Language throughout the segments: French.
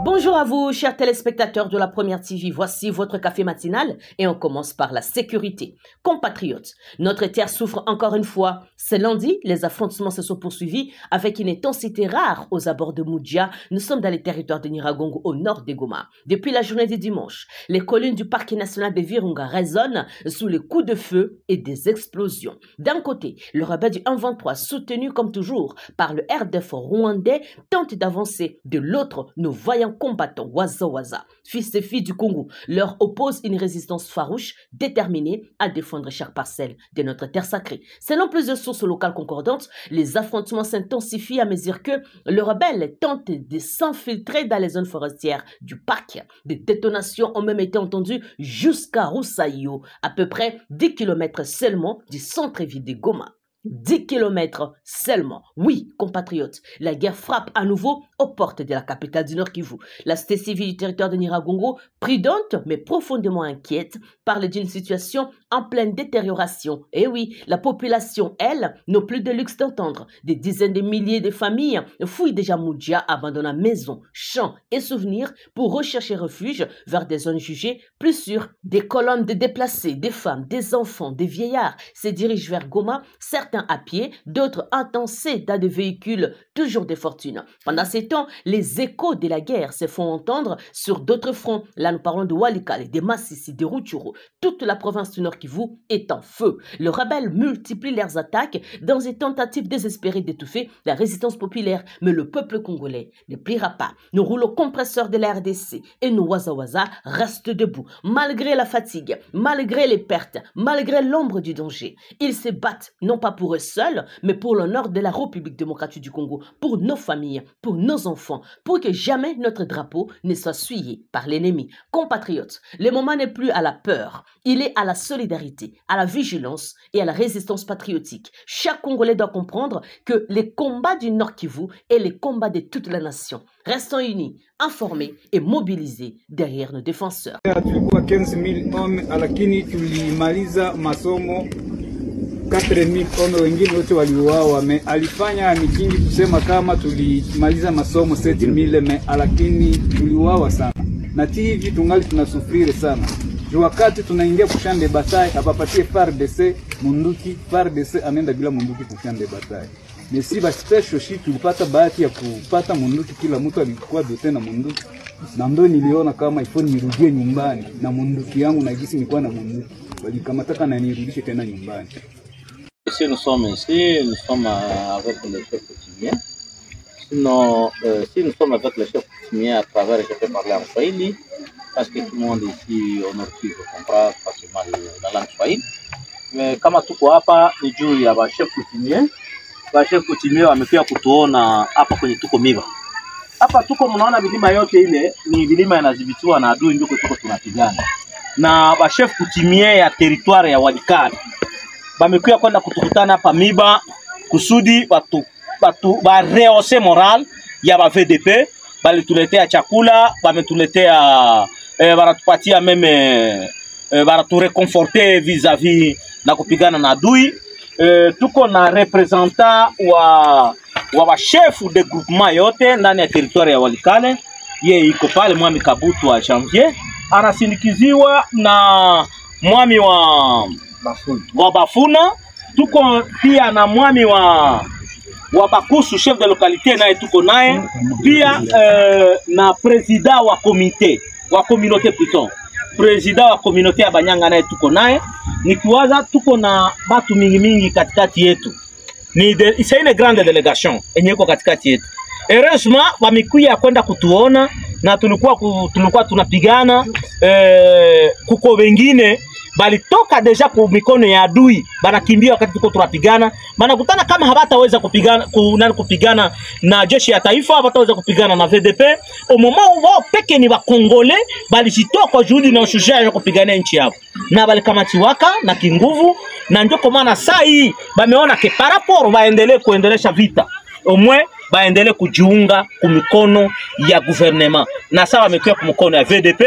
Bonjour à vous, chers téléspectateurs de la Première TV. Voici votre café matinal et on commence par la sécurité. Compatriotes, notre terre souffre encore une fois. Ce lundi, les affrontements se sont poursuivis avec une intensité rare aux abords de Moudja. Nous sommes dans les territoires de Nyiragongo au nord de Goma. Depuis la journée du dimanche, les collines du parc national de Virunga résonnent sous les coups de feu et des explosions. D'un côté, le rebelle du 1-23, soutenu comme toujours par le RDF rwandais, tente d'avancer. De l'autre, nos voyants combattants Waza, fils et filles du Congo, leur opposent une résistance farouche, déterminée à défendre chaque parcelle de notre terre sacrée. Selon plusieurs sources locales concordantes, les affrontements s'intensifient à mesure que le rebelle tente de s'infiltrer dans les zones forestières du parc. Des détonations ont même été entendues jusqu'à Roussaïo, à peu près 10 km seulement du centre-ville de Goma. 10 km seulement. Oui, compatriotes, la guerre frappe à nouveau aux portes de la capitale du Nord Kivu. La société civile du territoire de Nyiragongo, prudente mais profondément inquiète, parle d'une situation en pleine détérioration. Et oui, la population, elle, n'a plus de luxe d'entendre. Des dizaines de milliers de familles fouillent déjà Moudja, abandonnant maisons, champs et souvenirs pour rechercher refuge vers des zones jugées plus sûres. Des colonnes de déplacés, des femmes, des enfants, des vieillards se dirigent vers Goma, certains à pied, d'autres entassés dans des véhicules, toujours des fortunes. Pendant ces temps, les échos de la guerre se font entendre sur d'autres fronts. Là, nous parlons de Walikale, de Massissi, de Rutshuru. Toute la province du Nord Kivu est en feu. Les rebelles multiplient leurs attaques dans une tentative désespérée d'étouffer la résistance populaire. Mais le peuple congolais ne pliera pas. Nos rouleaux compresseurs de la RDC et nos Waza restent debout. Malgré la fatigue, malgré les pertes, malgré l'ombre du danger, ils se battent, non pas pour eux seuls, mais pour l'honneur de la République démocratique du Congo, pour nos familles, pour nos enfants, pour que jamais notre drapeau ne soit souillé par l'ennemi. Compatriotes, le moment n'est plus à la peur, il est à la solidarité, à la vigilance et à la résistance patriotique. Chaque Congolais doit comprendre que les combats du Nord Kivu est les combats de toute la nation. Restons unis, informés et mobilisés derrière nos défenseurs. Tulikuwa 15,000 hommes lakini tulimaliza masomo 4,000 hommes wengine wote waliuawa. Alifanya mitingi kusema kama tulimaliza masomo 7,000 lakini tuliuawa sana. Na hivi tungali tunasufiri sana. Wakati tunaingia kushande batai apapatie FARDC munduki, FARDC anaenda bila munduki kushande batai. Nesi ba special shit tulipata bahati ya kupata munduki, kila mtu alikuwa dote na munduki. Na ndo niliona kama ifo nirudie nyumbani na munduki yangu na gisi nilikuwa na munduki. Walikamataka na nirudishe tena nyumbani. Si nous sommes ici, nous sommes avec le chef coutumier. Sinon, si nous sommes avec le chef coutumier à travers, je peux parler en Swahili, parce que tout le monde ici au Nord Kivu comprend facilement la langue Swahili. Mais kama tuko hapa ni juu ya chef coutumier. Chef coutumier wamekuja kutuona hapa kwenye tuko Miba. Hapa tuko mnaona vilima yote ile ni vilima yanadhibitiwa na adui, ndio tuko tunapigana. Na chef coutumier ya territoire ya Walikale bamekuya kwenda kutukutana hapa Miba kusudi ba rehausser moral ya ba VDP, balituletea chakula, bametuletea baratupatia meme baratu reconforter vis-à-vis na kupigana na adui. Tuko na representant wa chef de groupement yote ndani ya territoire ya Walikale. Yeye iko pale Mwami Kabutu wa Janvier, anasindikiziwa na mwami wa Bafuna. Tuko pia na mwami wa Bakusu, chef de localité naye tuko naye pia, na président wa comité wa communauté plutôt, président wa communauté ya Banyanga naye tuko naye. Nikiwaza tuko na batu mingi katikati yetu. C'est une grande délégation yenye iko katikati yetu. Heureusement wamekuja kwenda kutuona na tulikuwa tunapigana, kuko wengine balitoka deja ku mikono ya adui, banakimbia wakati tuko tunapigana. Banakutana kama hawataweza kupigana na jeshi ya taifa, hawataweza kupigana na VDP. Au moment wao peke ni Bakongole balijitoa kwa juhudi na ushujaa ya kupigania nchi yao, na balikamatiwaka na kinguvu. Na ndio kwa maana saa hii bameona ke par rapport baendelee kuendelesha vita, au moins baendelee kujiunga kumikono ya gouvernement. Na sawa wamekuwa kumikono ya VDP.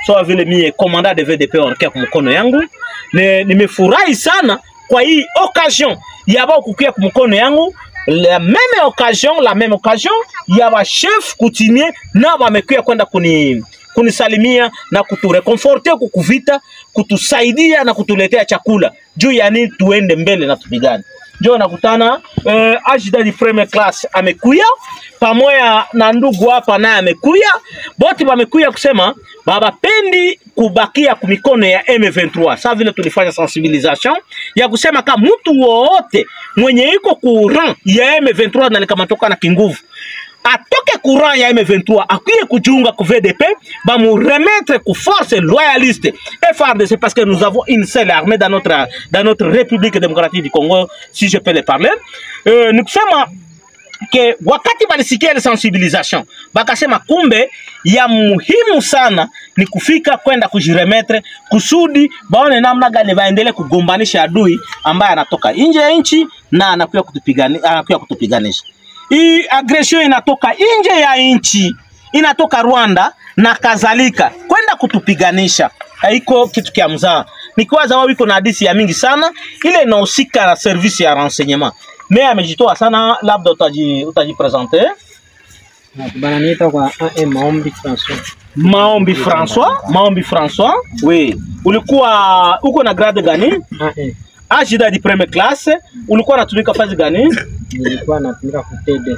So vile mie commandant de VDP wanakia kumkono yangu. Nimefurahi sana kwa hii occasion ya bao kukia kumkono yangu la même occasion ya ba chef coutumier na wamekuja kwenda kunisalimia na kutureconforte kukuvita, kutusaidia na kutuletea chakula juu yani tuende mbele na tupigane. Ndio nakutana ajida di premier class amekuya pamoja na ndugu hapa naye amekuya, bote wamekuya kusema baba pendi kubakia kumikono ya M23. Sasa vile tulifanya sensibilisation ya kusema kama mtu wote mwenye iko courant ya M23 na nikamatoka na kinguvu atoke courant ya M23 akuye kujiunga ku VDP, ba mu remettre ku force loyaliste FARDC, parce que nous avons une seule armée dans notre République démocratique du Congo, si je peux le parler. Nikusema ke wakati balisikia ile sensibilisation bakasema kumbe ya muhimu sana ni kufika kwenda kujiremetre kusudi baone namna gani baendelee kugombanisha adui ambaye anatoka nje ya nchi na anakuja kutupiganisha. Hii aggression inatoka nje ya nchi, inatoka Rwanda na kadhalika kwenda kutupiganisha. Haiko kitu kia mzaa. Nikiwaza wao iko na hadithi ya mingi sana ile inahusika na service ya renseignement. Mais amejitoa sana, labda utajipresenter. Bana niita kwa Maombi François. Maombi François. Oui. Ulikuwa uko na grade gani? Ajida di première classe. Ulikuwa unatumika fazi gani? Nilikuwa natumika kutede.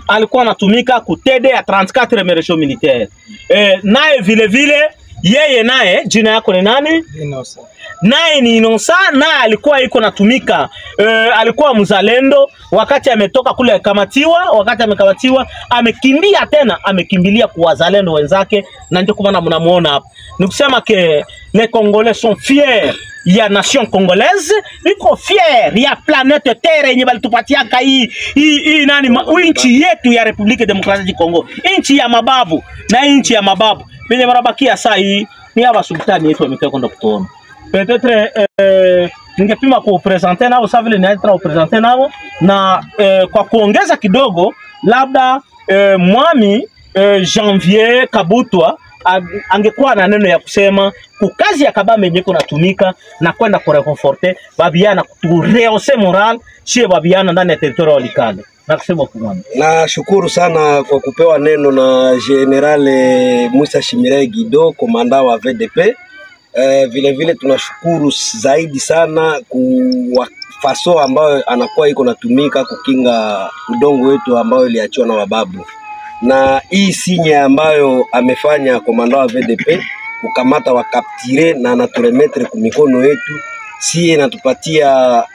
Alikuwa anatumika kutede ya 34 Meresho militaire. Naye vile yeye naye jina yako ni nani? Inosa. Naye ni Inosa, naye alikuwa iko natumika, alikuwa mzalendo wakati ametoka kule amekamatiwa, amekimbia tena, amekimbilia kwa wazalendo wenzake, na ndio kwa maana mnamuona hapa. Nikusema ke les Congolais sont fiers ya nation congolaise, iko fier ya planète terre yenye balitupatia hii nani nchi yetu ya Republique Démocratique du Congo, nchi ya mababu na nchi ya mababu. Benye marabakia saa hii ni hapa sultani yetu amekuja kwenda kutuona. Peut-être ningepima kupresenter nao sasa vile niaitra kupresenter nao na kwa kuongeza kidogo labda mwami Janvier Kabutwa angekuwa na neno ya kusema kukazi ya Kabambe yenye kunatumika na kwenda kureconforter babiana kuturehausser moral chez babiana ndani ya territoire ya Walikale. Na shukuru sana kwa kupewa neno na General Musa Shimire Guido, komanda wa VDP. Vile tunashukuru zaidi sana kwa faso ambayo anakuwa iko natumika kukinga udongo wetu ambayo iliachiwa na wababu. Na hii sinye ambayo amefanya komanda wa VDP kukamata wakaptire na anaturemetre kumikono yetu, si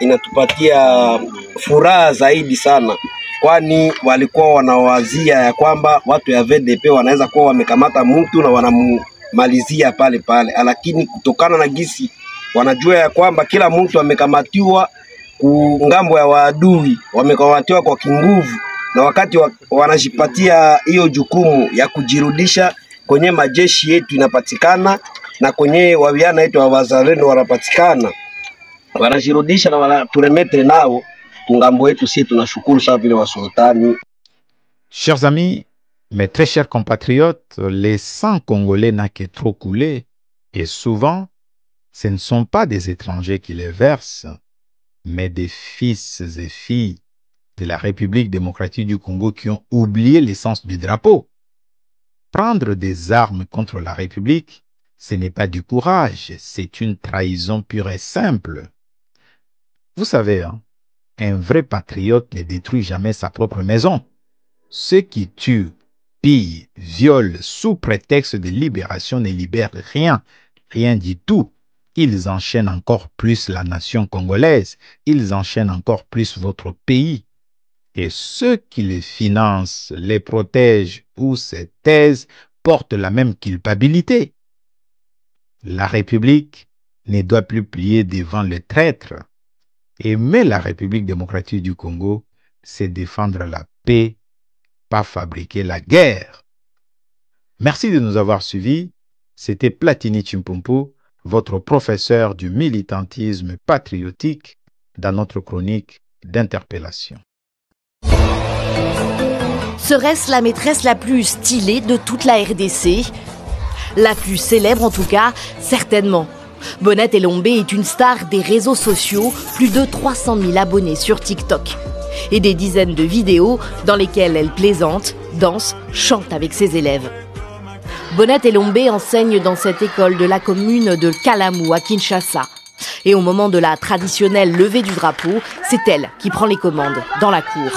inatupatia furaha zaidi sana, kwani walikuwa wanawazia ya kwamba watu ya VDP wanaweza kuwa wamekamata mtu na wanamalizia pale, lakini kutokana na gisi wanajua ya kwamba kila mtu amekamatiwa ngambo ya waadui, wamekamatiwa kwa kinguvu, na wakati wanajipatia hiyo jukumu ya kujirudisha kwenye majeshi yetu inapatikana na kwenye waviana yetu wa wazalendo wanapatikana, wanajirudisha na wanaturemetre nao kungambo yetu. Sisi tunashukuru sana vile wa sultani. Chers amis, mes très chers compatriotes, les sangs congolais n'a que trop coulé, et souvent ce ne sont pas des étrangers qui les versent, mais des fils et filles de la République démocratique du Congo qui ont oublié l'essence du drapeau. Prendre des armes contre la République, ce n'est pas du courage, c'est une trahison pure et simple. Vous savez, hein, un vrai patriote ne détruit jamais sa propre maison. Ceux qui tuent, pillent, violent sous prétexte de libération ne libèrent rien, rien du tout. Ils enchaînent encore plus la nation congolaise, ils enchaînent encore plus votre pays. Et ceux qui les financent, les protègent ou se taisent portent la même culpabilité. La République ne doit plus plier devant le traître. Aimer la République démocratique du Congo, c'est défendre la paix, pas fabriquer la guerre. Merci de nous avoir suivis. C'était Platini Chimpumpu, votre professeur du militantisme patriotique dans notre chronique d'interpellation. Serait-ce la maîtresse la plus stylée de toute la RDC? La plus célèbre en tout cas, certainement. Bonnette Elombe est une star des réseaux sociaux, plus de 300 000 abonnés sur TikTok. et des dizaines de vidéos dans lesquelles elle plaisante, danse, chante avec ses élèves. Bonette Elombe enseigne dans cette école de la commune de Kalamu à Kinshasa. Et au moment de la traditionnelle levée du drapeau, c'est elle qui prend les commandes dans la cour.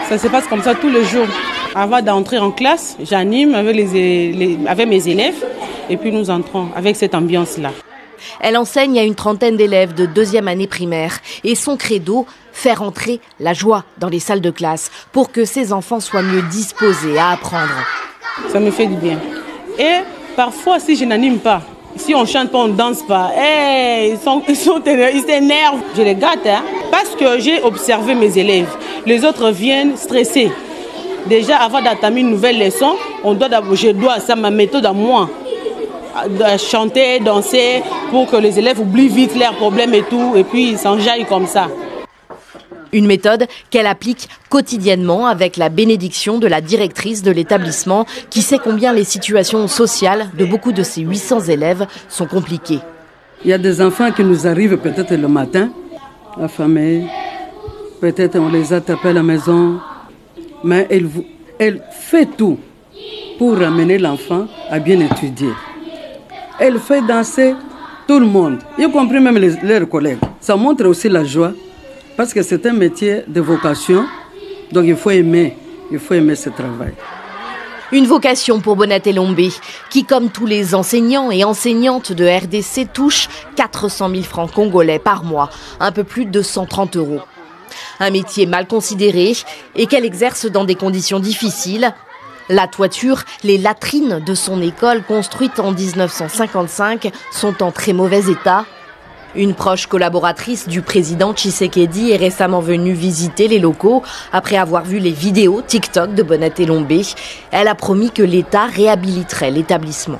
Ça se passe comme ça tous les jours. Avant d'entrer en classe, j'anime avec mes élèves et puis nous entrons avec cette ambiance-là. Elle enseigne à une trentaine d'élèves de 2e année primaire et son credo, faire entrer la joie dans les salles de classe pour que ces enfants soient mieux disposés à apprendre. Ça me fait du bien. Et parfois, si je n'anime pas, si on ne chante pas, on ne danse pas, ils s'énervent. Je les gâte parce que j'ai observé mes élèves. Les autres viennent stressés. Déjà, avant d'entamer une nouvelle leçon, c'est ma méthode à moi. De chanter, danser, pour que les élèves oublient vite leurs problèmes et tout, et puis ils s'enjaillent comme ça. Une méthode qu'elle applique quotidiennement avec la bénédiction de la directrice de l'établissement qui sait combien les situations sociales de beaucoup de ses 800 élèves sont compliquées. Il y a des enfants qui nous arrivent peut-être le matin, affamés, peut-être on les attrape à la maison, mais elle fait tout pour ramener l'enfant à bien étudier. Elle fait danser tout le monde, y compris même leurs collègues. Ça montre aussi la joie, parce que c'est un métier de vocation, donc il faut aimer ce travail. Une vocation pour Bonette Elombe, qui comme tous les enseignants et enseignantes de RDC touche 400 000 francs congolais par mois, un peu plus de 130 €. Un métier mal considéré et qu'elle exerce dans des conditions difficiles. La toiture, les latrines de son école construite en 1955 sont en très mauvais état. Une proche collaboratrice du président Tshisekedi est récemment venue visiter les locaux après avoir vu les vidéos TikTok de Bonette Elombe. Elle a promis que l'État réhabiliterait l'établissement.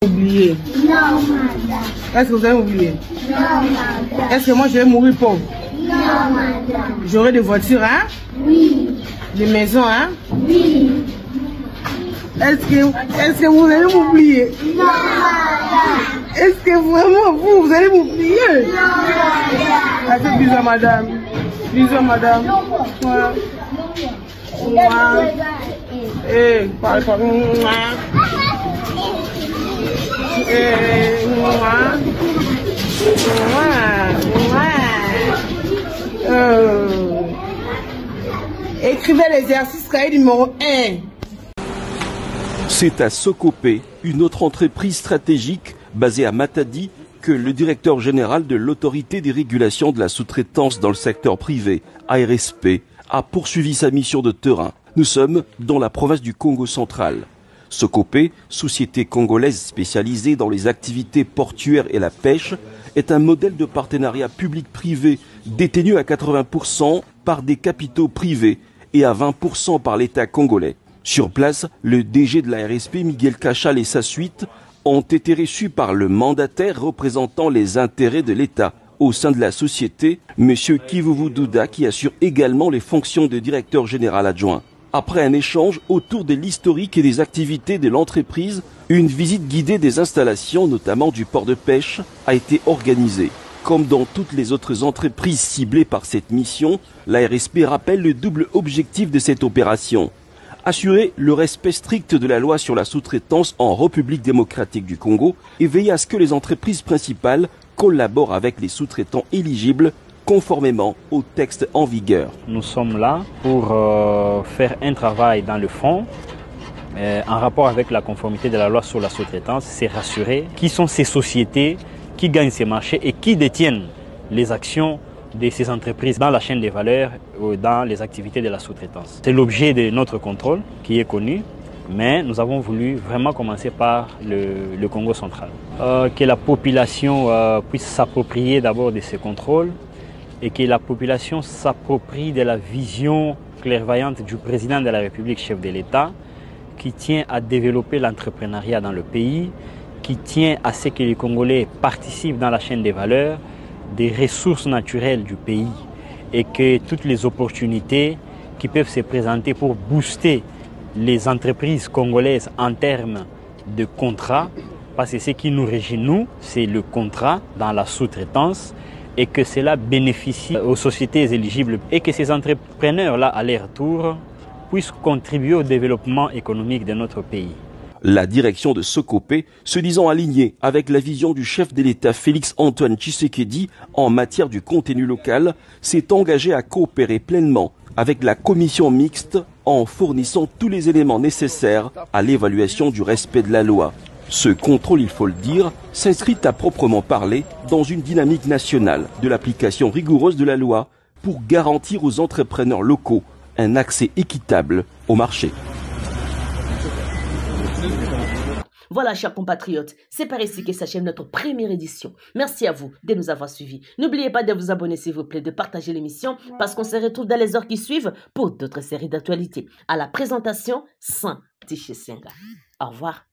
Oublié. Non, madame. Est-ce que vous avez oublié? Non, madame. Est-ce que moi je vais mourir pauvre? Non, madame. J'aurai des voitures, hein? Oui. Des maisons, hein? Oui. Est-ce que vous allez m'oublier? Non, madame. Est-ce que vraiment vous allez m'oublier? Non, madame. Faites bisous à madame. Bisous, madame. Voilà. Eh, parle pas. Écrivez l'exercice cahier numéro 1. C'est à Sokopé, une autre entreprise stratégique basée à Matadi, que le directeur général de l'autorité des régulations de la sous-traitance dans le secteur privé, ARSP, a poursuivi sa mission de terrain. Nous sommes dans la province du Congo central. Sokopé, société congolaise spécialisée dans les activités portuaires et la pêche, est un modèle de partenariat public-privé détenu à 80% par des capitaux privés et à 20% par l'État congolais. Sur place, le DG de la RSP, Miguel Cachal, et sa suite ont été reçus par le mandataire représentant les intérêts de l'État au sein de la société, M. Kivuvu Douda, qui assure également les fonctions de directeur général adjoint. Après un échange autour de l'historique et des activités de l'entreprise, une visite guidée des installations, notamment du port de pêche, a été organisée. Comme dans toutes les autres entreprises ciblées par cette mission, la RSP rappelle le double objectif de cette opération. Assurer le respect strict de la loi sur la sous-traitance en République démocratique du Congo et veiller à ce que les entreprises principales collaborent avec les sous-traitants éligibles conformément au texte en vigueur. Nous sommes là pour faire un travail dans le fond en rapport avec la conformité de la loi sur la sous-traitance. C'est rassurer qui sont ces sociétés qui gagnent ces marchés et qui détiennent les actions de ces entreprises dans la chaîne des valeurs ou dans les activités de la sous-traitance. C'est l'objet de notre contrôle qui est connu, mais nous avons voulu vraiment commencer par le Congo central. Que la population puisse s'approprier d'abord de ces contrôles et que la population s'approprie de la vision clairvoyante du président de la République, chef de l'État, qui tient à développer l'entrepreneuriat dans le pays, qui tient à ce que les Congolais participent dans la chaîne des valeurs, des ressources naturelles du pays et que toutes les opportunités qui peuvent se présenter pour booster les entreprises congolaises en termes de contrats, parce que ce qui nous régit, nous, c'est le contrat dans la sous-traitance, et que cela bénéficie aux sociétés éligibles et que ces entrepreneurs-là, à leur tour, puissent contribuer au développement économique de notre pays. La direction de Sokopé, se disant alignée avec la vision du chef de l'État Félix-Antoine Tshisekedi en matière du contenu local, s'est engagée à coopérer pleinement avec la commission mixte en fournissant tous les éléments nécessaires à l'évaluation du respect de la loi. Ce contrôle, il faut le dire, s'inscrit à proprement parler dans une dynamique nationale de l'application rigoureuse de la loi pour garantir aux entrepreneurs locaux un accès équitable au marché. Voilà, chers compatriotes, c'est par ici que s'achève notre première édition. Merci à vous de nous avoir suivis. N'oubliez pas de vous abonner, s'il vous plaît, de partager l'émission, parce qu'on se retrouve dans les heures qui suivent pour d'autres séries d'actualités. À la présentation, Saint Tiché Senga. Au revoir.